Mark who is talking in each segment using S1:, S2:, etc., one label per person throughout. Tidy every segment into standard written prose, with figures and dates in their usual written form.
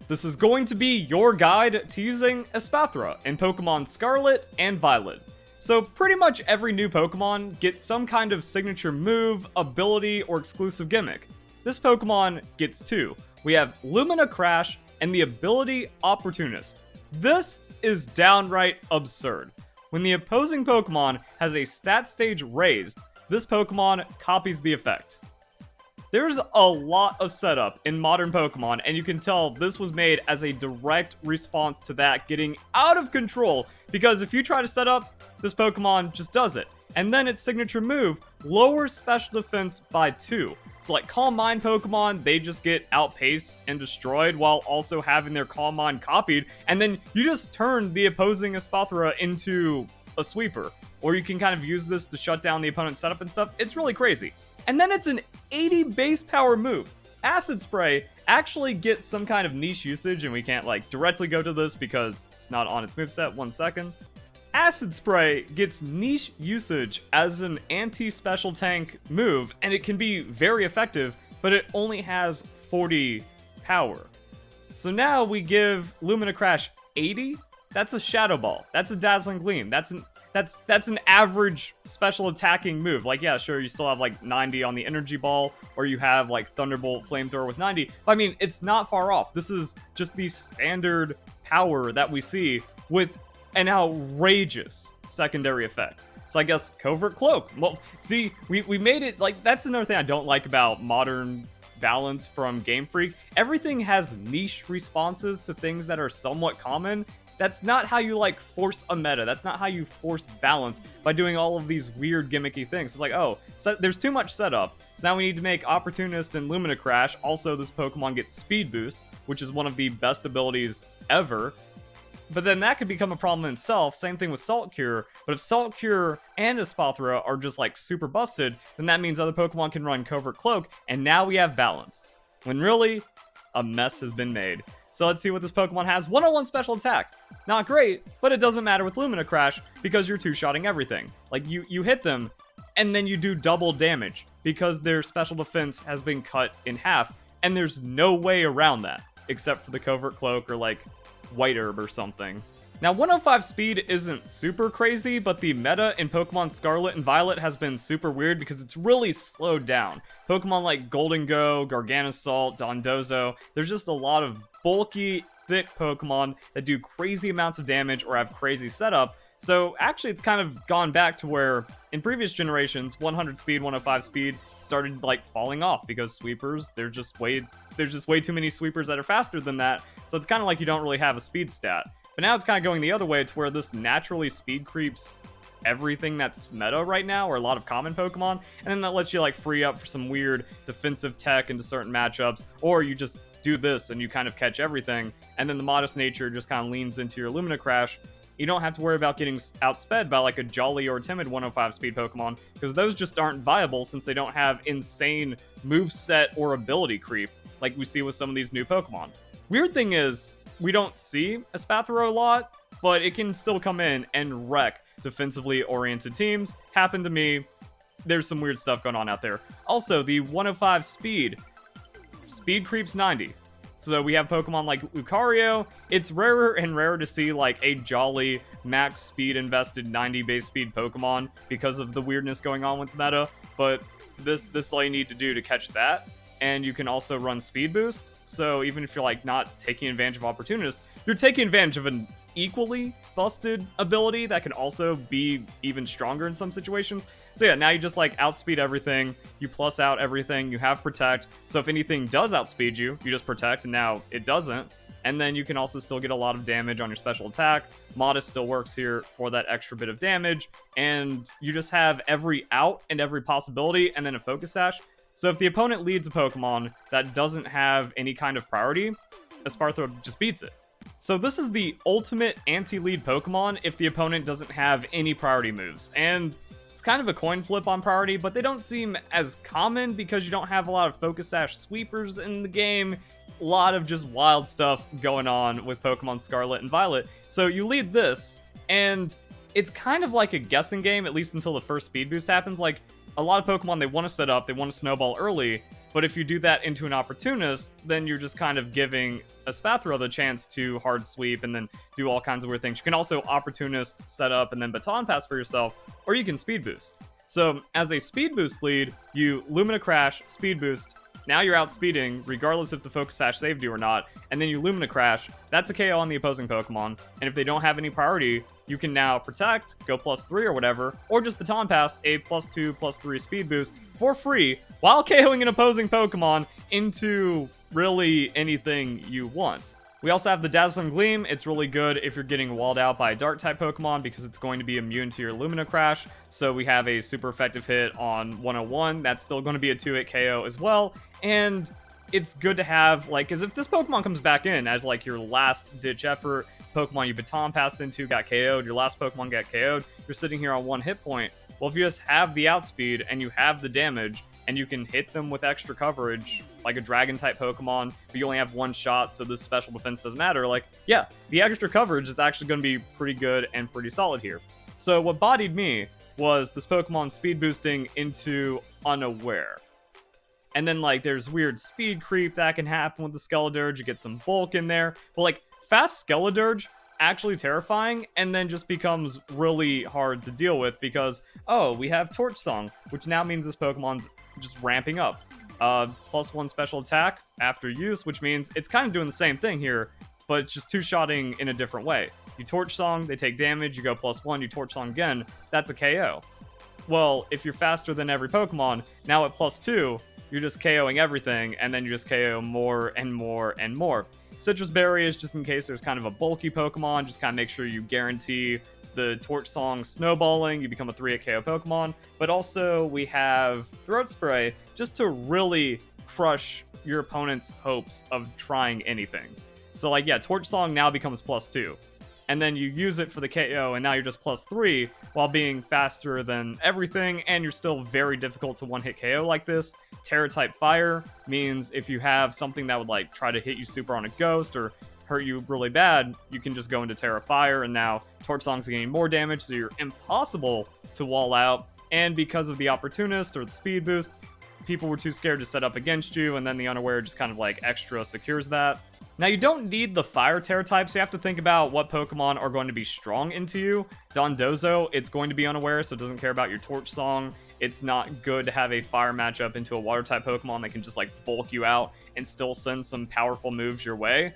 S1: This is going to be your guide to using Espathra in Pokemon Scarlet and Violet. So pretty much every new Pokemon gets some kind of signature move, ability, or exclusive gimmick. This Pokemon gets two. We have Lumina Crash and the ability Opportunist. This is downright absurd. When the opposing Pokemon has a stat stage raised, this Pokemon copies the effect. There's a lot of setup in modern Pokemon, and you can tell this was made as a direct response to that getting out of control, because if you try to set up, this Pokemon just does it. And then its signature move lowers special defense by 2. So like Calm Mind Pokemon, they just get outpaced and destroyed while also having their Calm Mind copied, and then you just turn the opposing Espathra into a sweeper. Or you can kind of use this to shut down the opponent's setup and stuff. It's really crazy. And then it's an 80 base power move. Acid Spray actually gets some kind of niche usage, and we can't like directly go to this because it's not on its moveset. 1 second. Acid Spray gets niche usage as an anti-special tank move, and it can be very effective, but it only has 40 power. So now we give Lumina Crash 80. That's a Shadow Ball. That's a Dazzling Gleam. That's an average special attacking move. Like, yeah, sure, you still have like 90 on the Energy Ball, or you have like Thunderbolt Flamethrower with 90. But I mean, it's not far off. This is just the standard power that we see with an outrageous secondary effect. So I guess Covert Cloak. Well, see, we made it, like, that's another thing I don't like about modern balance from Game Freak. Everything has niche responses to things that are somewhat common. That's not how you, like, force a meta. That's not how you force balance by doing all of these weird gimmicky things. It's like, oh, so there's too much setup. So now we need to make Opportunist and Lumina Crash. Also, this Pokemon gets Speed Boost, which is one of the best abilities ever. But then that could become a problem in itself. Same thing with Salt Cure. But if Salt Cure and Espathra are just, like, super busted, then that means other Pokemon can run Covert Cloak, and now we have balance. When really, a mess has been made. So let's see what this Pokemon has. 101 special attack. Not great, but it doesn't matter with Lumina Crash because you're two-shotting everything. Like, you hit them, and then you do double damage because their special defense has been cut in half, and there's no way around that, except for the Covert Cloak or, like, White Herb or something. Now, 105 speed isn't super crazy, but the meta in Pokemon Scarlet and Violet has been super weird because it's really slowed down. Pokemon like Golden Go, Garganasalt, Dondozo, there's just a lot of bulky, thick Pokemon that do crazy amounts of damage or have crazy setup. So actually it's kind of gone back to where in previous generations, 100 speed, 105 speed started like falling off because sweepers, there's just way too many sweepers that are faster than that. So it's kind of like you don't really have a speed stat. But now it's kind of going the other way to where this naturally speed creeps everything that's meta right now, or a lot of common Pokemon, and then that lets you like free up for some weird defensive tech into certain matchups, or you just do this and you kind of catch everything, and then the modest nature just kind of leans into your Lumina Crash. You don't have to worry about getting outsped by like a Jolly or Timid 105 speed Pokemon, because those just aren't viable since they don't have insane moveset or ability creep like we see with some of these new Pokemon. Weird thing is, we don't see Espathra a lot, but it can still come in and wreck defensively oriented teams. Happened to me. There's some weird stuff going on out there. Also, the 105 speed creeps 90. So we have Pokemon like Lucario. It's rarer and rarer to see like a Jolly max speed invested 90 base speed Pokemon because of the weirdness going on with the meta. But this is all you need to do to catch that. And you can also run Speed Boost. So even if you're like not taking advantage of Opportunist, you're taking advantage of an equally busted ability that can also be even stronger in some situations. So yeah, now you just like outspeed everything, you plus out everything, you have Protect. So if anything does outspeed you, you just Protect, and now it doesn't. And then you can also still get a lot of damage on your special attack. Modest still works here for that extra bit of damage. And you just have every out and every possibility, and then a Focus Sash. So if the opponent leads a Pokemon that doesn't have any kind of priority, Espartha just beats it. So this is the ultimate anti-lead Pokemon if the opponent doesn't have any priority moves. And it's kind of a coin flip on priority, but they don't seem as common because you don't have a lot of Focus Sash sweepers in the game. A lot of just wild stuff going on with Pokemon Scarlet and Violet. So you lead this, and it's kind of like a guessing game, at least until the first speed boost happens. Like, a lot of Pokemon, they want to set up, they want to snowball early, But if you do that into an Opportunist, then you're just kind of giving Espathra the chance to hard sweep and then do all kinds of weird things. You can also Opportunist set up and then Baton Pass for yourself, or you can Speed Boost. So as a Speed Boost lead, you Lumina Crash, Speed Boost. Now you're outspeeding, regardless if the Focus Sash saved you or not, and then you Lumina Crash. That's a KO on the opposing Pokemon, and if they don't have any priority, you can now Protect, go +3 or whatever, or just Baton Pass a +2/+3 Speed Boost for free, while KOing an opposing Pokemon into really anything you want. We also have the Dazzling Gleam. It's really good if you're getting walled out by a Dark-type Pokemon because it's going to be immune to your Lumina Crash. So we have a super effective hit on 101. That's still going to be a 2-hit KO as well. And it's good to have, like, because if this Pokemon comes back in as, like, your last-ditch effort, Pokemon you Baton Passed into got KO'd, your last Pokemon got KO'd, you're sitting here on 1 hit point. Well, if you just have the outspeed and you have the damage, and you can hit them with extra coverage, like a Dragon-type Pokemon, but you only have 1 shot, so this special defense doesn't matter, like, yeah, the extra coverage is actually going to be pretty good and pretty solid here. So what bodied me was this Pokemon speed boosting into Unaware. And then, like, there's weird speed creep that can happen with the Skeledirge, you get some bulk in there, but, like, fast Skeledirge, actually terrifying, and then just becomes really hard to deal with because, oh, we have Torch Song, which now means this Pokemon's just ramping up. +1 special attack after use, which means it's kind of doing the same thing here, but it's just 2-shotting in a different way. You Torch Song, they take damage, you go +1, you Torch Song again, that's a KO. Well, if you're faster than every Pokemon, now at +2, you're just KOing everything, and then you just KO more and more and more. Citrus Berry is just in case there's kind of a bulky Pokemon, just kind of make sure you guarantee the Torch Song snowballing, you become a 3-hit KO Pokemon. But also we have Throat Spray, just to really crush your opponent's hopes of trying anything. So like, yeah, Torch Song now becomes +2. And then you use it for the KO, and now you're just +3, while being faster than everything, and you're still very difficult to one-hit KO like this. Terra-type Fire means if you have something that would, like, try to hit you super on a Ghost, or hurt you really bad, you can just go into Terra Fire, and now Torch Song's getting more damage, so you're impossible to wall out. And because of the Opportunist, or the Speed Boost, people were too scared to set up against you, and then the Unaware just kind of, like, extra secures that. Now, you don't need the Fire Terra type, so you have to think about what Pokemon are going to be strong into you. Dondozo, it's going to be Unaware, so it doesn't care about your Torch Song. It's not good to have a Fire matchup into a Water-type Pokemon that can just, like, bulk you out and still send some powerful moves your way.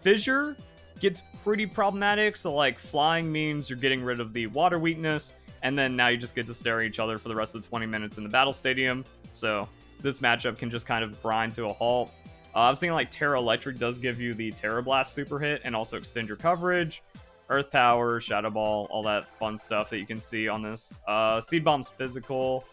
S1: Fissure gets pretty problematic, so, like, Flying means you're getting rid of the Water weakness, and then now you just get to stare at each other for the rest of the 20 minutes in the Battle Stadium, so this matchup can just kind of grind to a halt. I was thinking like Terra Electric does give you the Terra Blast super hit and also extend your coverage. Earth Power, Shadow Ball, all that fun stuff that you can see on this. Seed Bomb's physical.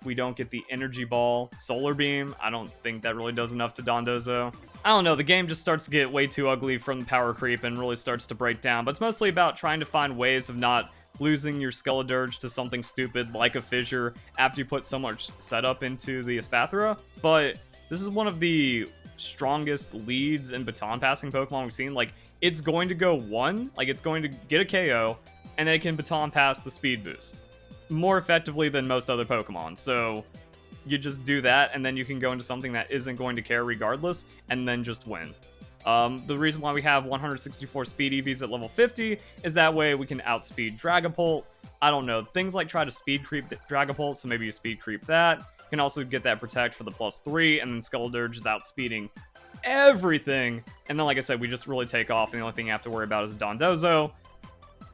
S1: We don't get the Energy Ball. Solar Beam, I don't think that really does enough to Dondozo. I don't know, the game just starts to get way too ugly from the power creep and really starts to break down, but it's mostly about trying to find ways of not losing your Skeledirge to something stupid like a Fissure after you put so much setup into the Espathra. But this is one of the strongest leads in baton passing Pokemon we've seen. Like, it's going to go 1, like it's going to get a KO, and then it can baton pass the speed boost more effectively than most other Pokemon. So you just do that, and then you can go into something that isn't going to care regardless, and then just win. The reason why we have 164 speed EVs at level 50 is that way we can outspeed Dragapult. I don't know, things like try to speed creep Dragapult, so maybe you speed creep that. You can also get that Protect for the +3, and then Skeledirge is outspeeding everything. And then, like I said, we just really take off, and the only thing you have to worry about is Dondozo.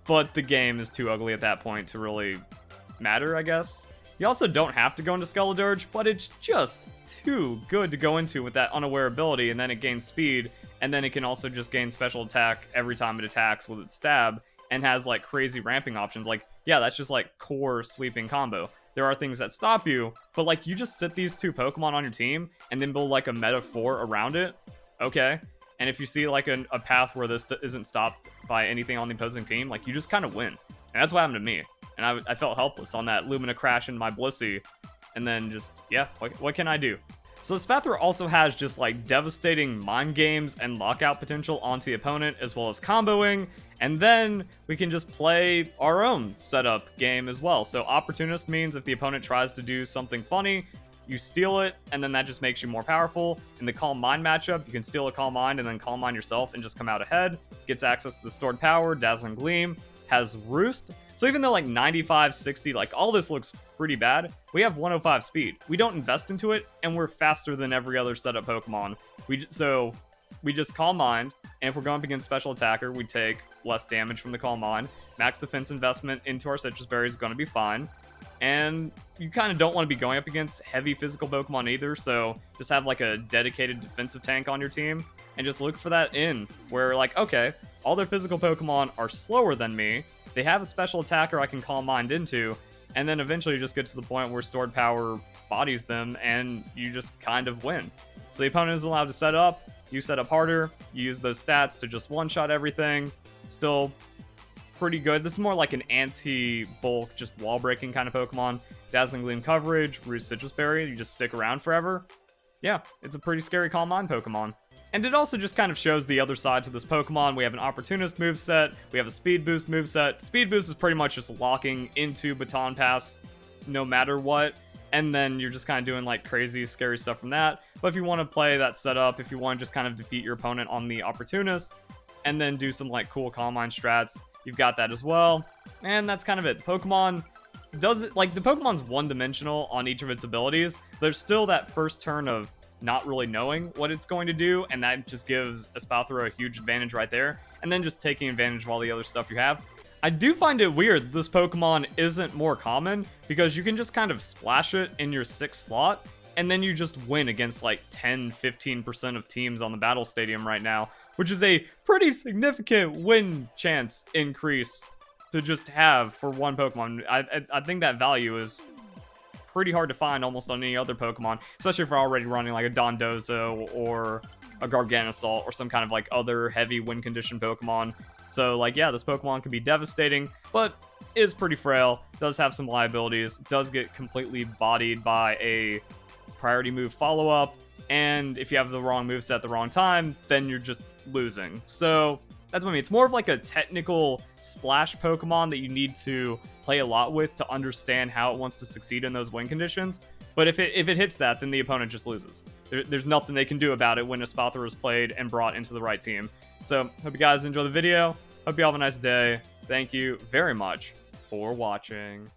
S1: But the game is too ugly at that point to really matter, I guess. You also don't have to go into Skeledirge, but it's just too good to go into with that Unaware ability, and then it gains speed, and then it can also just gain special attack every time it attacks with its stab, and has like crazy ramping options. Like, yeah, that's just like core sweeping combo. There are things that stop you, but like you just sit these two Pokemon on your team and then build like a meta 4 around it. Okay. And if you see like a path where this isn't stopped by anything on the opposing team, like you just kind of win. And that's what happened to me. And I felt helpless on that Lumina Crash in my Blissey. And then just, yeah, what can I do? So Espathra also has just like devastating mind games and lockout potential onto the opponent, as well as comboing. And then we can just play our own setup game as well. So Opportunist means if the opponent tries to do something funny, you steal it, and then that just makes you more powerful. In the Calm Mind matchup, you can steal a Calm Mind and then Calm Mind yourself and just come out ahead. Gets access to the stored power, Dazzling Gleam, has Roost. So even though like 95, 60, like all this looks pretty bad, we have 105 speed. We don't invest into it, and we're faster than every other setup Pokemon. So we just Calm Mind, and if we're going up against Special Attacker, we take less damage from the Calm Mind. Max defense investment into our Citrus Berry is going to be fine. And you kind of don't want to be going up against heavy physical Pokemon either, so just have like a dedicated defensive tank on your team, and just look for that in, where like, okay, all their physical Pokemon are slower than me, they have a Special Attacker I can Calm Mind into, and then eventually you just get to the point where stored power bodies them, and you just kind of win. So the opponent is allowed to set up, you set up harder, you use those stats to just one-shot everything. Still pretty good. This is more like an anti-bulk, just wall-breaking kind of Pokemon. Dazzling Gleam coverage, Roost Citrus Berry, you just stick around forever. Yeah, it's a pretty scary Calm Mind Pokemon. And it also just kind of shows the other side to this Pokemon. We have an Opportunist moveset, we have a Speed Boost moveset. Speed Boost is pretty much just locking into Baton Pass no matter what, and then you're just kind of doing like crazy, scary stuff from that. But if you want to play that setup, if you want to just kind of defeat your opponent on the Opportunist, and then do some like cool Calm Mind strats, you've got that as well. And that's kind of it. Pokemon does it, like the Pokemon's one-dimensional on each of its abilities. There's still that first turn of not really knowing what it's going to do, and that just gives Espathra a huge advantage right there, and then just taking advantage of all the other stuff you have. I do find it weird that this Pokemon isn't more common, because you can just kind of splash it in your 6th slot, and then you just win against like 10-15% of teams on the Battle Stadium right now, which is a pretty significant win chance increase to just have for one Pokemon. I think that value is pretty hard to find almost on any other Pokemon, especially if we're already running like a Dondozo or a Garganasalt or some kind of like other heavy win condition Pokemon. So like, yeah, this Pokemon can be devastating, but is pretty frail, does have some liabilities, does get completely bodied by a priority move follow-up, and if you have the wrong moveset at the wrong time, then you're just losing. So that's what I mean. It's more of like a technical splash Pokemon that you need to play a lot with to understand how it wants to succeed in those win conditions. But if it hits that, then the opponent just loses. There's nothing they can do about it when Espathra is played and brought into the right team. So hope you guys enjoy the video. Hope you all have a nice day. Thank you very much for watching.